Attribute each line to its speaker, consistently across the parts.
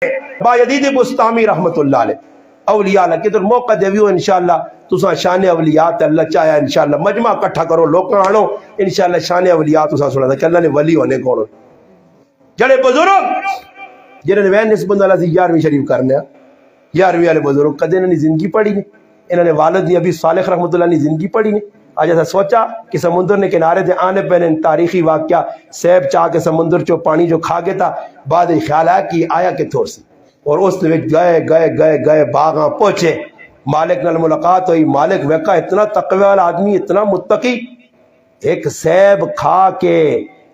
Speaker 1: بایدید بستامی رحمت اللہ علیہ اولیاء اللہ کدھر موقع دیویو انشاءاللہ تساں شان اولیاء تے اللہ چاہیا انشاءاللہ مجمع اکٹھا کرو لوکاں آنو انشاءاللہ شان اولیاء تساں سنا کہ اللہ نے ولی ہونے کون جڑے بزرگ جنہوں نے وین نسبت اللہ سے 11ویں شریف کرنے 11ویں والے بزرگ کدے انہوں نے زندگی پڑھی نہیں انہوں نے والد نے ابھی صالح رحمت اللہ نے زندگی پڑھی نہیں آج ایسا سوچا کہ سمندر نے کنارے دے آنے پہنے تاریخی واقعہ سیب چاہ کے سمندر چو پانی جو کھا گیا تھا بعد خیال آیا کہ آیا کہ تھوڑ سی اور اس نے گئے باغاں پہنچے مالک نال ملاقات ہوئی مالک ویکا اتنا تقوی والا آدمی اتنا متقی ایک سیب کھا کے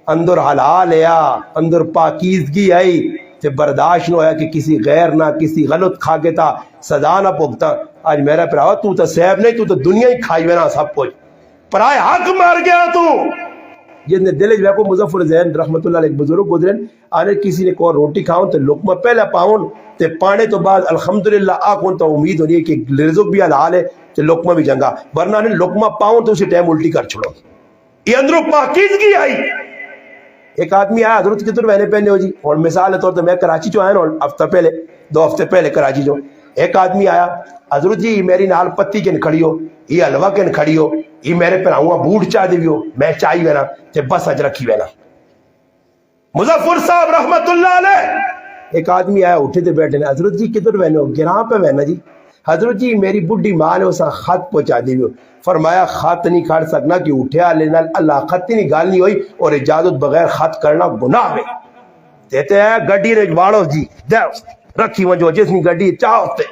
Speaker 1: اندر حلال لیا اندر پاکیزگی آئی تے برداشت نہ ہویا کہ کسی غیر نہ کسی غلط کھا کے تھا سزا نہ پوکتا آج میرا پراوا تو تا سیب نہیں تو تا دنیا ہی کھائی وینا سب کچھ پرائے حق مار گیا تو جس نے دلج ویکو مظفر ذہن رحمت اللہ علیہ بزرگ گزرن آنے کسی نے کو روٹی کھاؤں تے لقمہ پہلے پاؤں تے پانے تو بعد الحمدللہ آکھوں تو امید ہونی ہے کہ رزق بھی حلال ہے تے لقمہ بھی جنگا ورنہ نے لقمہ پاؤں تو اسی ٹائم الٹی کر چھوڑو یہ اندروں پاکیزگی آئی ایک آدمی آیا حضرت کتر مہینے پہنے ہو جی اور مثال طور تو میں کراچی چو آیا نا ہفتہ پہلے 2 ہفتے پہلے کراچی جو ایک آدمی آیا حضرت جی میری نال پتی کن کھڑی ہو یہ حلوہ کن کھڑی ہو یہ میرے پر آؤں بوٹ چاہ دی ہو میں چاہی وینا تے بس اج رکھی وینا مظفر صاحب رحمت اللہ علیہ ایک آدمی آیا اٹھے تے بیٹھے حضرت جی کدھر وینے ہو گراں پہ وینا جی حضرت جی میری بڈھی ماں نے اسا خط پہنچا دی ہو فرمایا خط نہیں کھڑ سکنا کہ اٹھے آلے نال اللہ خط نہیں گال نہیں ہوئی اور اجازت بغیر خط کرنا گناہ ہے کہتے ہیں گڈی نے واڑو جی دے رکھی وجو جس نی گڈی چاہتے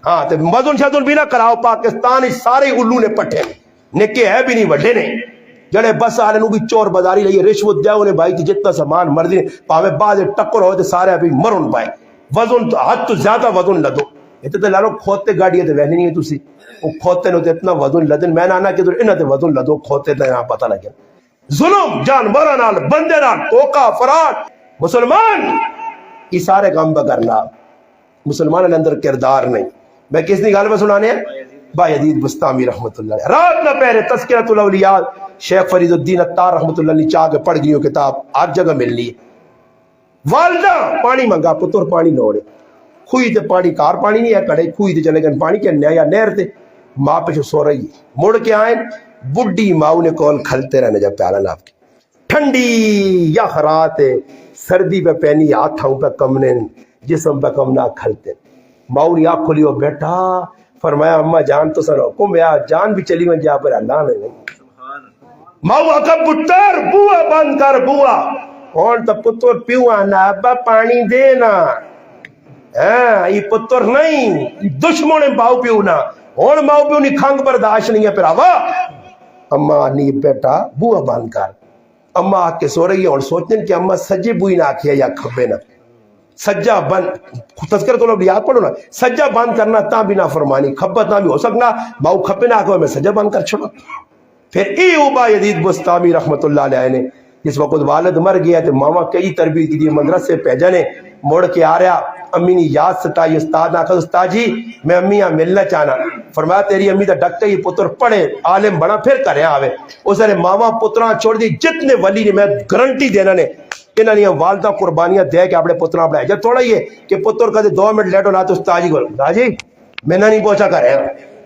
Speaker 1: ہاں تے مزن شدن بھی نہ کراؤ پاکستان سارے الو نے پٹھے نکے ہے بھی نہیں وڈے نے جڑے بس آلے نو بھی چور بازاری لئیے رشوت دیا انہیں بھائی جتنا سامان مرضی پاوے بعد ٹکر ہوئے تے سارے ابھی مرن پائے وزن حد تو زیادہ وزن لدو اتنے تے لالو کھوتے گاڑی تے وہنی نہیں ہے تسی وہ کھوتے نو تے اتنا وزن لدن میں نانا کہ انہاں تے وزن لدو کھوتے تے یہاں پتہ لگیا ظلم جانوراں نال بندے نال دھوکا فرار مسلمان یہ سارے کام کرنا مسلمان کے اندر کردار نہیں میں کس نے گل میں سنانے ہیں بایدید بستامی رحمت اللہ علیہ رات نہ پہلے تذکرۃ الاولیاء شیخ فرید الدین عطار رحمت اللہ علیہ چاہ کے پڑھ گئی کتاب ہر جگہ ملنی ہے والدہ پانی منگا پتر پانی نوڑے خوئی تے پانی کار پانی نہیں ہے کڑے خوئی تے چلے گئے پانی کے نیا نہر تے ماں پہ سو رہی ہے مڑ کے آئیں بڈی ماؤں نے کول کھلتے رہنے جب پیالہ ناپ کے ٹھنڈی یا خرات سردی پہ پہنی ہاتھوں پہ کمنے جسم پہ کمنا کھلتے ماؤں نے آنکھ کھولی ہو بیٹھا فرمایا اماں جان تو سر حکم یا جان بھی چلی من جا پر اللہ نے ماؤں آکا پتر بوا بند کر بوا اور تا پتر پیوا نا ابا پانی دینا یہ پتر نہیں دشمن باؤ پیونا اور ماؤ پیو نہیں کھنگ برداشت نہیں ہے پھر آوا اماں نہیں بیٹا بوا بند کر اماں آ کے سو رہی ہے اور سوچتے ہیں کہ اماں سجے بوئی نہ آکھیا یا کھبے نہ سجا بند تذکرۃ الاولیاء پڑھو نا سجا بند کرنا تا بھی نہ فرمانی کھبا تا بھی ہو سکنا ماؤ کھبے نہ آکھو میں سجا بند کر چھوڑا پھر ای عبایدید بستامی رحمت اللہ علیہ نے جس وقت والد مر گیا تو ماما کئی تربیت کی دی مدرسے پیجا نے موڑ کے آ رہا امی نے یاد ستائی استاد آخر استاد جی میں امی ملنا چاہنا فرمایا تیری امی دا ڈکٹر ہی پتر پڑھے عالم بنا پھر کرے آوے اس نے ماما پتران چھوڑ دی جتنے ولی نے میں گارنٹی دینا نے انہوں نے والدہ قربانیاں دے کے اپنے پتران اپنے جب تھوڑا یہ کہ پتر کا 2 منٹ لیٹ ہونا تو استاد جی کو جی میں نہیں پہنچا کرے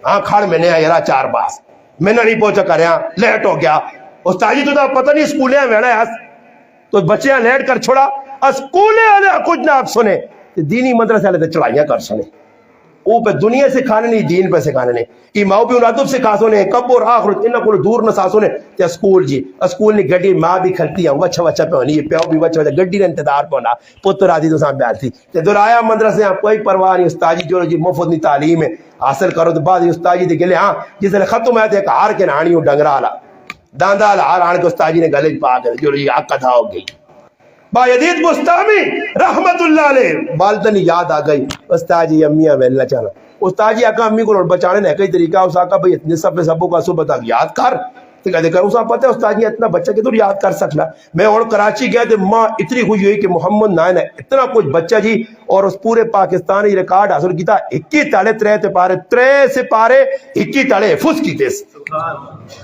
Speaker 1: ہاں کھڑ میں نے آیا 4 باس میں نہیں پہنچا کرے لیٹ ہو گیا استاد جی تو پتہ نہیں سکولے ویڑا ہے تو بچے لیٹ کر چھوڑا سکولے والے کچھ نہ آپ سنے دینی مدرسے والے چڑھائیاں کر سنے وہ پہ دنیا سے کھانے نہیں دین پہ سکھانے نہیں یہ ماؤ بھی ادب سے کھا سونے کب اور آخر انہاں کو دور نہ سا سونے تے اسکول جی اسکول نے گڈی ماں بھی کھلتی ہے وچھا وچھا پہ ہونی پیو بھی وچھا وچھا گڈی نے انتظار پہ ہونا پتر آدھی تو سام بیٹھ تھی تے درایا مدرسے کوئی پرواہ نہیں استاد جی جو جی مفت نہیں تعلیم ہے حاصل کرو تو بعد استاد جی دے گلے ہاں جس نے ختم ہے تے ایک ہار کے نانی ڈنگرا والا داندا والا ہار آن کے استاد جی نے گلے پا کے جو جی آگ کتھا ہو گئی بایدید بستامی رحمت اللہ علیہ والدہ نے یاد آ گئی استاد جی امیاں ملنا چاہنا استاد جی آقا امی کو بچانے نے کئی طریقہ اس آقا بھئی اتنے سب میں سبوں کا صبح تک یاد کر تو کہتے کہ اسا پتہ ہے استاد جی اتنا بچہ کدھر یاد کر سکنا میں اور کراچی گیا تو ماں اتنی خوش ہوئی کہ محمد نائن ہے اتنا کچھ بچہ جی اور اس پورے پاکستان یہ ریکارڈ حاصل کیتا 21 تالے 3 سے پارے 21 تالے حفظ کیتے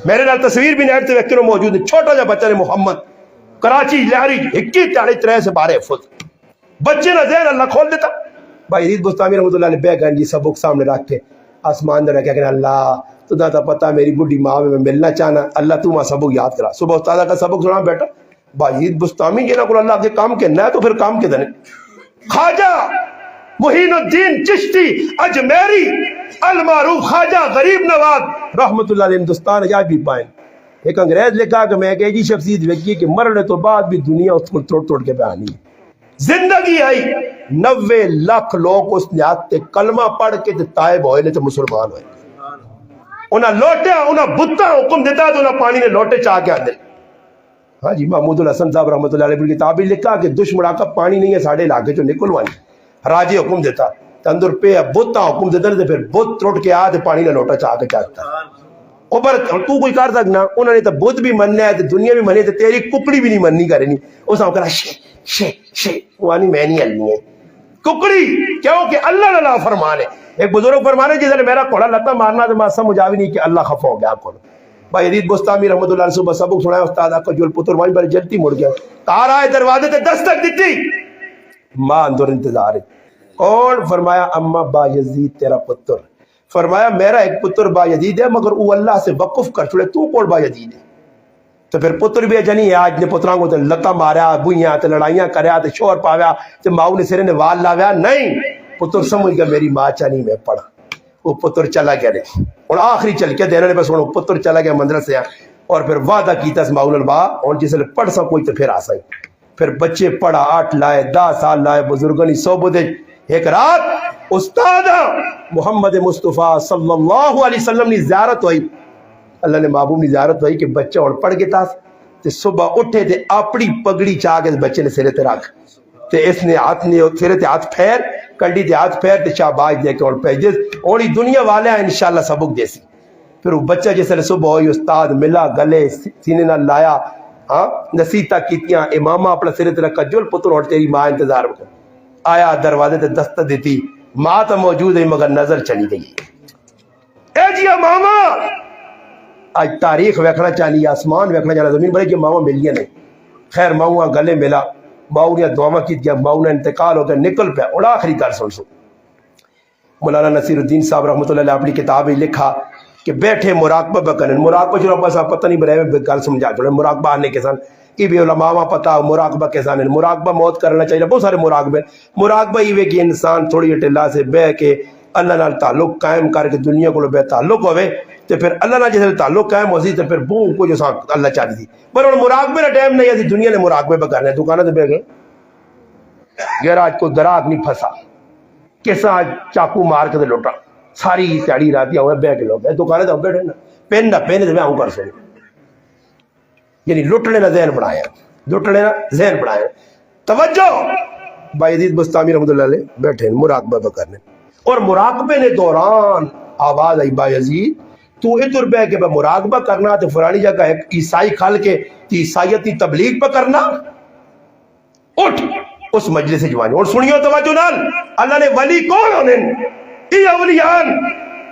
Speaker 1: میرے نال تصویر بھی نیٹ تے ویکھو موجود ہے چھوٹا جا بچہ نے محمد کراچی لہری 21 تالے 3 سے پارے حفظ بچے نہ ذہن اللہ کھول دیتا بھائی عید بستامی رحمۃ اللہ علیہ بیگ جی سبق سامنے رکھ کے آسمان دے رکھا کہ اللہ تدا تو پتہ میری بڈھی ماں میں ملنا چاہنا اللہ تو ماں سبق یاد کرا صبح استاد کا سبق سنا بیٹا بھائی عید بستامی جنہوں کو اللہ کے کام کے نہ تو پھر کام کے دنے خواجہ محین الدین چشتی اجمیری المعروف خواجہ غریب نواز رحمۃ اللہ علیہ ہندوستان آج بھی پائیں ایک انگریز لکھا کہ میں ایک ایجی شخصیت دیکھی کہ مرنے تو بعد بھی دنیا اس کو توڑ توڑ کے بیانی زندگی آئی 90 لاکھ لوگ اس نے آتے کلمہ پڑھ کے تائب ہوئے نے تو مسلمان ہوئے انہاں لوٹے انہاں بتا حکم دیتا تو انہاں پانی نے لوٹے چاہ کے آدھے ہاں جی محمود الحسن صاحب رحمۃ اللہ علیہ کتاب لکھا کہ دشمنا کا پانی نہیں ہے ساڑھے علاقے جو نکلوانی راجے حکم دیتا تندر پہ بتا حکم دیتا تو پھر بت ٹوٹ کے آدھے پانی نے لوٹا چاہ کے چاہتا اوپر تو کوئی کر سکنا انہوں نے تو بدھ بھی مننا ہے دنیا بھی منی تو تیری ککڑی بھی نہیں مننی کرنی اس نے کہا شے وانی میں نہیں ہلنی ہے ککڑی کیوں کہ اللہ نے فرمان ہے ایک بزرگ فرمانے جس نے میرا کوڑا لتا مارنا تو میں سمجھ آوی نہیں کہ اللہ خفا ہو گیا کو بھائی عید بستامی رحمۃ اللہ علیہ صبح سبق سنایا استاد آپ کا جو پتر مائی بڑی جلدی مڑ گیا تار آئے دروازے تے دستک دیتی ماں اندر انتظار ہے کون فرمایا اما با یزید تیرا پتر فرمایا میرا ایک پتر با یزید ہے مگر وہ اللہ سے وقف کر چھوڑے تو کون با یزید ہے تو پھر پتر بھی جنی ہے آج نے پتراں کو لتا ماریا بوئیاں تے لڑائیاں کریا تے شور پاویا تے ماؤ نے سرے نے وال لاویا نہیں پتر سمجھ گیا میری ماں چانی میں پڑھا وہ پتر چلا گیا نے اور آخری چل کے دینے بس ہوں پتر چلا گیا مدرسے اور پھر وعدہ کیتا اس ماؤ با اور جس نے پڑھ سا کوئی تو پھر آ سائی پھر بچے پڑھا 8 لائے 10 سال لائے بزرگنی صحبت ایک رات استاد محمد مصطفیٰ صلی اللہ علیہ وسلم نے زیارت ہوئی اللہ نے محبوب نے زیارت ہوئی کہ بچہ اور پڑھ گیا تے صبح اٹھے تے اپنی پگڑی چاہ کے بچے نے سرے تے رکھ تے اس نے ہاتھ نے سرے تے ہاتھ پھیر کنڈی تے ہاتھ پھیر تے شاباش دے کے اور پیجز اور دنیا والے ہیں انشاءاللہ سبق دیسی پھر وہ بچہ جس نے صبح ہوئی استاد ملا گلے سینے نہ لایا ہاں نصیحتاں کیتیاں امامہ اپنا سرے تے رکھا جل پتر اور تیری ماں انتظار کر آیا دروازے تے دستک دیتی ماں تو موجود ہے مگر نظر چلی گئی اے جی ماما آج تاریخ ویکھنا چاہیے آسمان ویکھنا چاہیے زمین بڑے کہ ماما ملیے نہیں خیر ماؤں گلے ملا ماؤں نے دعا کی دیا ماؤں نے انتقال ہو گیا نکل پیا اور آخری کر سن مولانا نصیر الدین صاحب رحمۃ اللہ علیہ اپنی کتاب لکھا کہ بیٹھے مراقبہ بکرن مراقبہ چلو بس پتہ نہیں برائے میں گل سمجھا چھوڑے مراقبہ آنے کے سن یہ بھی علماء پتا مراقبہ کے سان مراقبہ موت کرنا چاہیے بہت سارے مراقبہ یہ کہ انسان تھوڑی ٹلا سے بہ کے اللہ نال تعلق قائم کر کے دنیا کو بے تعلق ہوئے تو پھر اللہ نال جیسے تعلق قائم ہو سی تو پھر بہو کو جو اللہ چاہتی تھی پر ہوں مراقبے کا ٹائم نہیں ہے دنیا نے مراقبے پہ کرنا ہے دکانوں سے بہ گئے گیراج کو دراگ نہیں پھنسا کسا چاقو مار کے لوٹا ساری تیاری رات ہوئے بہ کے لوگ دکانیں تو بیٹھے نا پین نہ پہنے تو میں آؤں کر سکوں یعنی لٹنے نہ ذہن بڑھایا لٹنے نہ ذہن بڑھایا توجہ بھائی عزیز بستامی رحمۃ اللہ علیہ بیٹھے مراقبہ کرنے اور مراقبے نے دوران آواز آئی بھائی عزیز تو ادھر بہ کے مراقبہ کرنا تو فلانی جگہ ایک عیسائی کھل کے عیسائیتی تبلیغ پہ کرنا اٹھ اس مجلس سے جوانی اور سنیو توجہ نال اللہ نے ولی کون ہونے ای اولیان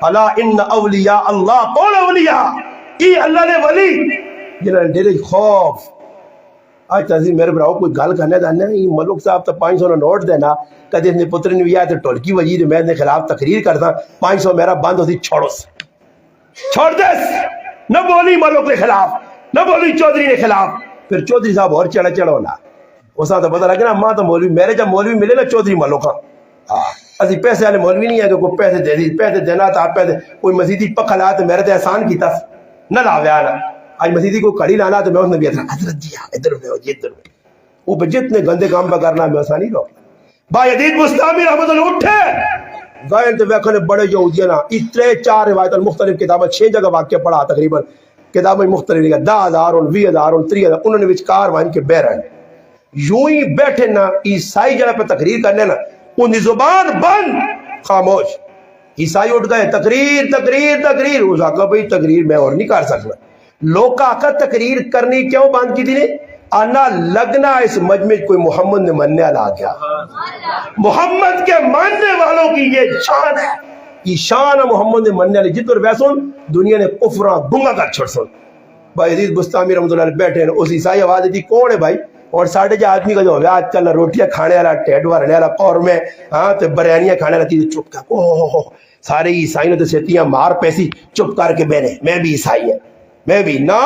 Speaker 1: الا ان اولیاء اللہ کون اولیاء ای اللہ نے ولی جنہوں نے ڈیرے خوف آج تحصیل میرے براؤ کوئی گل کرنے دانا ہے ملک صاحب تو 500 نے نوٹ دینا کدھے اس نے پتر نے بھی آیا تو ٹولکی وزیر میں نے خلاف تقریر کرتا 500 میرا بند ہوتی چھوڑو سے چھوڑ دیس نہ بولی ملک کے خلاف نہ بولی چودھری کے خلاف پھر چودھری صاحب اور چڑھا چڑھونا اس تو پتہ لگے نا ماں تو مولوی میرے جب مولوی ملے نا چودھری ملوکا اسی پیسے والے مولوی نہیں ہے کہ کوئی پیسے دے دی پیسے دینا تھا پیسے کوئی مسیدی پکا لایا تو میرے تو احسان کیتا نہ لاویا نا آج مسیدی کو کڑی لانا تو میں اس نے بھی حضرت جی ادھر میں ہو جی ادھر میں وہ جتنے گندے کام پہ کرنا میں آسانی رو بھائی عدید مستامی رحمت اللہ اٹھے غائن تو ویکھنے بڑے یہودیاں نا اتنے 4 روایت مختلف کتابیں 6 جگہ واقعہ پڑھا تقریباً کتابیں مختلف لکھا 10,000 20,000 30,000 انہوں نے وچکار وائن کے بہ رہے یوں ہی بیٹھے نا عیسائی جگہ پہ تقریر کرنے نا ان کی زبان بند خاموش عیسائی اٹھ گئے تقریر تقریر تقریر اس آقا بھئی تقریر میں اور نہیں کر سکتا لوگ آقا تقریر کرنی کیوں باندھ کی دی نے آنا لگنا اس مجمع کوئی محمد نے مننے آ گیا محمد کے ماننے والوں کی یہ شان ہے یہ شان ہے محمد نے مننے والی جت اور ویسن دنیا نے کفرہ گنگا کر چھوڑ سن بھائی عزیز بستامی رحمۃ اللہ علیہ بیٹھے ہیں اس عیسائی آواز دی کون ہے بھائی اور ساڑھے جا آدمی کا جو ہویا آج کل روٹیاں کھانے والا ٹیڈ بھرنے والا قورمے ہاں تے بریانیاں کھانے والا چیز چپ کر اوہ سارے عیسائی نے تو سیتیاں مار پیسی چپ کر کے بیٹھے میں بھی عیسائی ہے میں بھی نا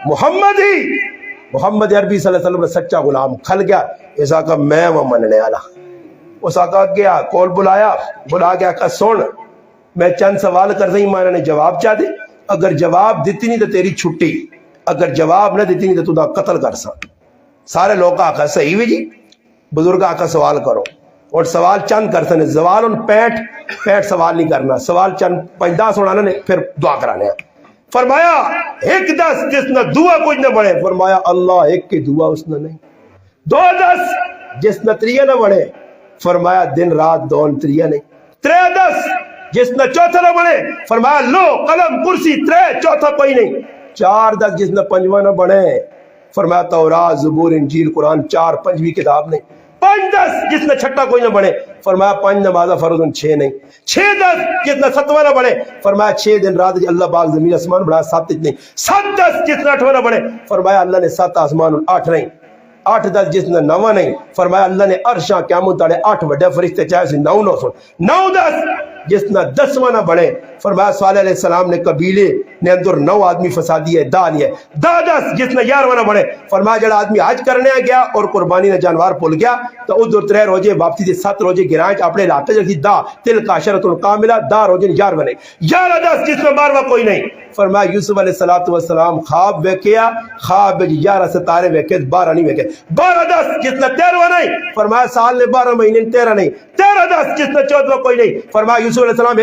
Speaker 1: محمد عربی صلی اللہ علیہ وسلم سچا غلام کھل گیا ایسا کہ میں وہ مننے والا اس آقا گیا کول بلا گیا کہ سن میں چند سوال کر رہی مانا نے جواب چاہ دے اگر جواب دیتی نہیں تو تیری چھٹی اگر جواب نہ دیتی نہیں تو دا قتل کر سا سارے لوگ آقا صحیح بھی جی بزرگ آقا سوال کرو اور سوال چند کر سنے سوال ان پیٹ سوال نہیں کرنا سوال چند 5-10 سنانا نے پھر دعا کرانے فرمایا 1-10 جس نے دعا کچھ نہ بڑھے فرمایا اللہ ایک کی دعا اس نے نہیں 2-10 جس نے 3 نہ بڑھے فرمایا دن رات 2 3 نہیں 3-10 جس نے 4 نہ بڑھے فرمایا لو قلم کرسی 3 چوتھا کوئی نہیں 4-10 جس نے 5واں نہ بڑھے فرمایا تورات زبور انجیل قرآن 4 5ویں کتاب نہیں 5-10 جس نے 6 کوئی نہ بڑھے فرمایا 5 نمازہ فرض 6 نہیں 6-10 جس نے 7واں نہ بڑھے فرمایا 6 دن رات اللہ پاک زمین آسمان بڑھا 7 نہیں 7-10 جس نے 8واں نہ بڑھے فرمایا اللہ نے 7 آسمان 8 نہیں 8-10 جس نے 9 نہیں فرمایا اللہ نے عرشاں قیامت تاڑے 8 بڑے فرشتے چاہے سے 9 سن 9-10 جس نے 10واں نہ بڑھے فرمایا صالح علیہ السلام نے قبیلے نے اندر 9 آدمی فسادی ہے دا لیے 10 جس نے 11واں نہ بڑھے فرمایا جڑا آدمی حج کرنے گیا اور قربانی نے جانوار پھول گیا تو ادھر 3 روزے واپسی دے 7 روزے گرائیں اپنے علاقے جلسی دا تل کا عشرۃ کاملہ دا روزے 11 نہیں 11-10 جس میں 12واں کوئی نہیں فرمایا یوسف علیہ السلام خواب ویکیا خواب 11 ستارے ویکے 12 نہیں ویکے 12-10 جس نے 13واں نہیں فرمایا سال نے 12 مہینے 13 نہیں 13-10 جس نے 14واں کوئی نہیں فرمایا یوسف علیہ السلام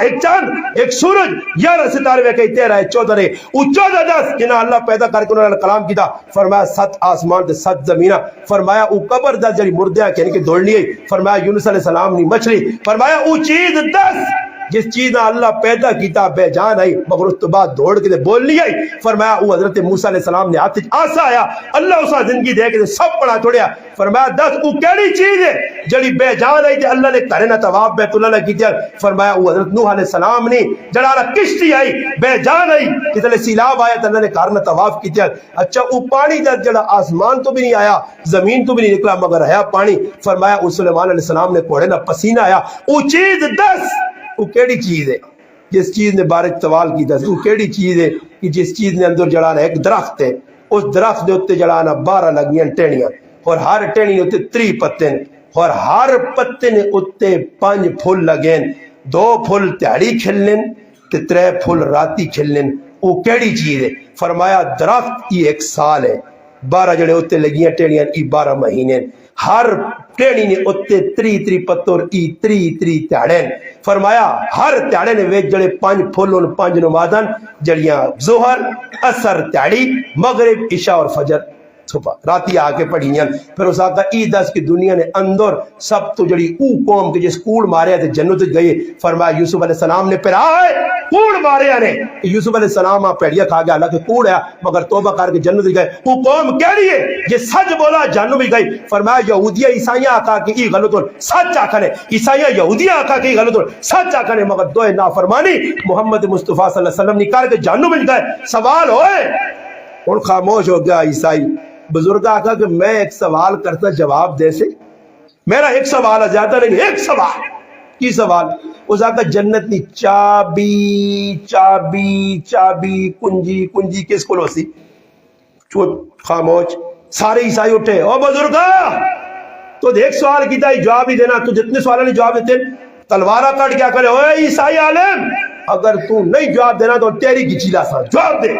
Speaker 1: ایک چاند ایک سورج 11 ستارے ویکے 13 ہے 14 ہے او 14-10 جنہاں اللہ پیدا کر کے انہوں نے کلام کیتا فرمایا 7 آسمان تے 7 زمیناں فرمایا او قبر دا جڑی مردیاں کہنے کہ دوڑنی ہے فرمایا یونس علیہ السلام نے مچھلی فرمایا او چیز 10 جس چیز نہ اللہ پیدا کیتا بے جان آئی مگر اس تو بعد دوڑ کے بولنی آئی فرمایا او حضرت موسیٰ علیہ السلام نے ہاتھ آسا آیا اللہ اسا زندگی دے کے سب پڑا چھوڑیا فرمایا 10 او کیڑی چیز ہے جڑی بے جان آئی تے اللہ نے کرے نہ طواف بیت اللہ نے کیتا فرمایا او حضرت نوح علیہ السلام نے جڑا کشتی آئی بے جان آئی کتنے سیلاب آیا تے اللہ نے کرنا طواف کیتا اچھا او پانی دا جڑا آسمان تو بھی نہیں آیا زمین تو بھی نہیں نکلا مگر ہے پانی فرمایا او سلیمان علیہ السلام نے کوڑے نہ پسینہ آیا او چیز 10 وہ کیڑی چیز ہے جس چیز نے بارک سوال کیتا وہ کیڑی چیز ہے کہ جس چیز نے اندر جڑانا ایک درخت ہے اس درخت دے اوتے جڑانا 12 لگیاں ٹہنیاں اور ہر ٹہنی اوتے 3 پتے اور ہر پتے نے اوتے 5 پھول لگے 2 پھول تہاڑی کھلنے تے 3 پھول راتی کھلنے وہ کیڑی چیز ہے فرمایا درخت یہ 1 سال ہے 12 جڑے اوتے لگیاں ٹہنیاں ای 12 مہینے ہر ٹیڑی نے اتے 3 پتر ای 3 تیاڑے فرمایا ہر تیاڑے نے ویچ جڑے 5 پھول ان 5 نمازن جڑیاں ظہر اثر تیاڑی مغرب عشاء اور فجر صبح راتی آکے پڑھیاں پھر اس آقا ای 10 کی دنیا نے اندر سب تو جڑی او قوم کے جس کوڑ مارے تھے جنت گئے فرمایا یوسف علیہ السلام نے پھر آئے کوڑ مارے نے یوسف علیہ السلام پیڑیا کھا گیا اللہ کے کوڑ ہے مگر توبہ کر کے جنت گئے وہ قوم کہہ ہے یہ سچ بولا جنت بھی گئی فرمایا یہودیہ عیسائیاں آقا کی ای غلط ہون سچ آکھنے عیسائیاں یہودیہ آقا کی غلط ہون سچ آکھنے مگر دوئے نافرمانی محمد مصطفیٰ صلی اللہ علیہ وسلم نکال کے جنت بھی گئے سوال ہوئے اور خاموش ہو گیا عیسائی بزرگ آقا کہ میں ایک سوال کرتا جواب دے سے میرا ایک سوال ہے زیادہ نہیں ایک سوال کی سوال اس آقا جنت نی چابی کنجی کس کو لوسی چوت خاموش سارے عیسائی اٹھے او بزرگا تو ایک سوال کیتا ہے جواب ہی دینا تو جتنے سوالوں نے جواب دیتے تلوارہ کٹ کیا کرے اوے عیسائی عالم اگر تو نہیں جواب دینا تو تیری کی چیلا سا جواب دے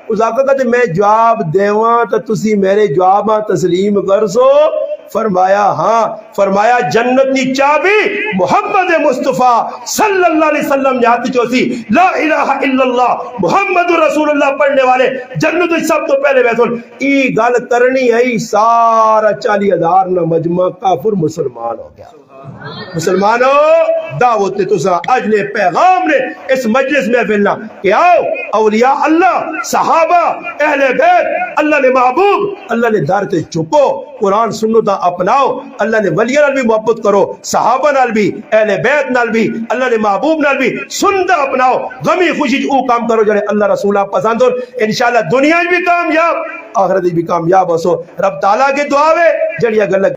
Speaker 1: اس آقا کہتے میں جواب دیواں تو تسی میرے جواب تسلیم کر سو فرمایا ہاں فرمایا جنت نی چابی محمد مصطفیٰ صلی اللہ علیہ وسلم نے آتی چوسی لا الہ الا اللہ محمد رسول اللہ پڑھنے والے جنت سب تو پہلے بیتون ای گل کرنی ہے سارا 40,000 نہ مجمع کافر مسلمان ہو گیا مسلمانوں دعوت نے تسا اجلے پیغام نے اس مجلس میں پھیلنا کہ آؤ اولیاء اللہ صحابہ اہل بیت اللہ نے محبوب اللہ نے دار تے چکو قرآن سنو دا اپناؤ اللہ نے ولیاں نال بھی محبت کرو صحابہ نال بھی اہل بیت نال بھی اللہ نے محبوب نال بھی سنتا اپناؤ غمی خوشی او کام کرو جڑے اللہ رسولہ پسند ہو انشاءاللہ دنیا بھی کامیاب آخرت بھی کامیاب ہو سو رب تعالیٰ کی دعا ہے جڑی گل